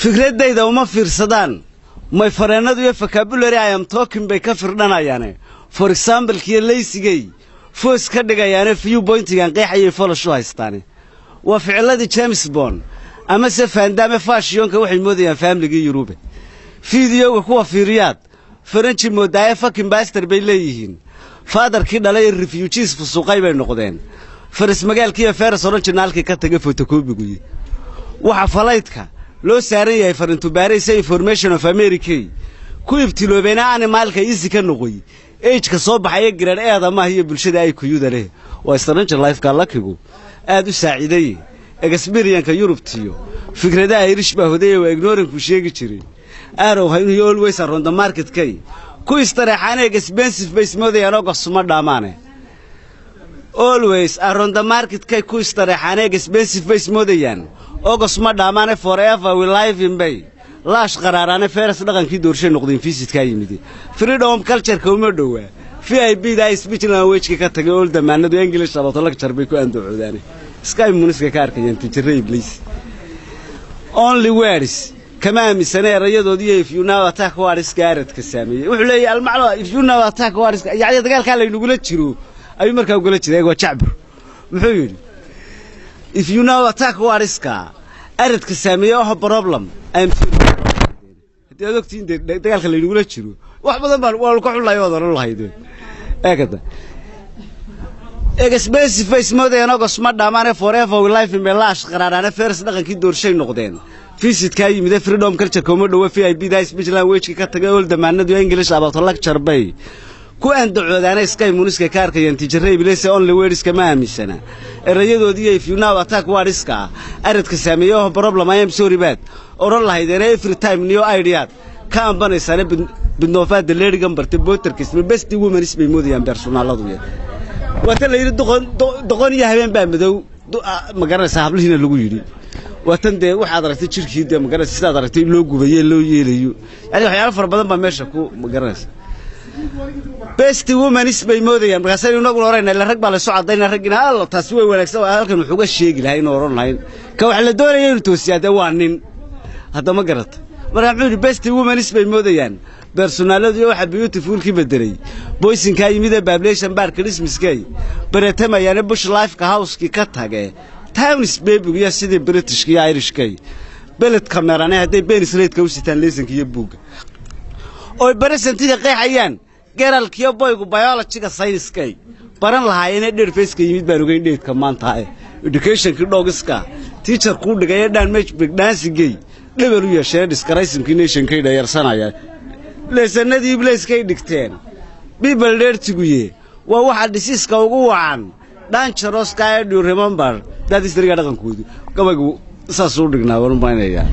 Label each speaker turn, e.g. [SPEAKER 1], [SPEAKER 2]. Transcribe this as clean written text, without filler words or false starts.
[SPEAKER 1] fikradayda uma fiirsadaan my fareenadu iyo vocabulary I am talking bay ka firdhanayaan for example kii leysigay foos ka dhigayaan few pointigan qeexayay folasho haystaan waa ficiladii James Bond ama se faandame fashionka waxay moodayaan family-ga Europe fiidiyowga kuwa fiiriyaad French moodaya fucking bastard bay leeyihiin fatherkii dhalay refugees fusuqay bay noqdeen faris magaalkii Faris originalkii ka tagay photocopy waxa falaydka loo saaran yahay farintu baaraysa information of America ku ibtiloobeena animalka isi ka noqoy age-ka soo baxay grade eedama iyo bulshada ay ku yudale waa stranger life-ka lakigu aad u saaciday experience-ka Europe tiyo fikradaha Irish baa hoday oo ignoring ku sheegi jiray arrow hay always around the market kay ku istaraxana expensive base moodayaan oo qasuma dhamaane always around the market kay ku istaraxana expensive base moodayaan oo qasuma dhamaane forever we live in bay laash qaraarana Faris dhaqankii doorshay noqdeen visit-ka yimid freedom culture-ka uma dhawaa VIP da speech language ka tagay oo damaanadu English abato lecture bay ku anduucudaan sky muniska ka arkayeen tijiray please only words kama aaminsan erayadoodii if you know attack war iskaaradka sameeyay wuxuu leeyahay almaclo if you know attack war iska yaacay dagaalka la inagula jiro ay markaa uga jiray waa jacbur muxuu yiri if you know attack war iska aradka sameeyay oo problem I'm hadii aad ogtiin dagaalka la inagula jiro wax badan baan waa ku xulay oo oran lahayd eegada expensive face mode ee noqos ma dhamaane forever we life in belash qaraarana Faris dhaqankii doorshay noqdeen visit-ka yimid freedom culture kuma dhaw VIP da speech language ka tagay oo damaanadu English abato lecture bay ku andacoodana sky muniska ka arkayeen tijiray bilese only words kama aamisana erayadoodii if you know attack war iska aradka sameeyo problem I am sorry bad oran lahayd every time new idea ka ambanaysan bidnoofaad leerigan bartay booterkiis best women is bay moodayaan personaladu wata la yiri doqon iyo habeen baa madow ma garanaysa hablihiina lagu yiri watan de waxaad aragtay jirkiida ma garanaysa sidaad aragtay loo gubayay loo yeelayo yani waxyaalo far badan baa meesha ku ma garanaysa best women is bay moodayaan markaas ay inagu horeeyna la rag baa la soo cadayna ragina alla taas way wanaagsan halkan wuxuu ga sheegi lahayn inuu oran lahayn ka wax la doonayay inuu toosiyada waa nin hadda ma garata marka wuxuu best women is bay moodayaan personaladu waxa beautiful ki bedelay boysinka yimid population bar Christmas-kay baratamayaan bush life-ka house-ki ka tagay towns baby-ga sidii British-ka Irish-kay beled kamerana haday been slate-ka u sitaan lesson-ka iyo buug oo baresantiga qeexayaan geralkiyo boygu biology-ga science-kay baran lahaayeen dheer face-ka yimid baan ogeyn dheedka maanta education-ka dogiska teacher ku dhigay dhan match big dance-gay level u yeeshay discretion-ki nation-ka dhayarsanaya leesanadii Iblis-kay dhigteen people dheertiguye waa waxa disease-ka ugu wacan dangerous ka do remember that is dariga dhaqankoodu gabaygu saas u dhignaa waan maynaya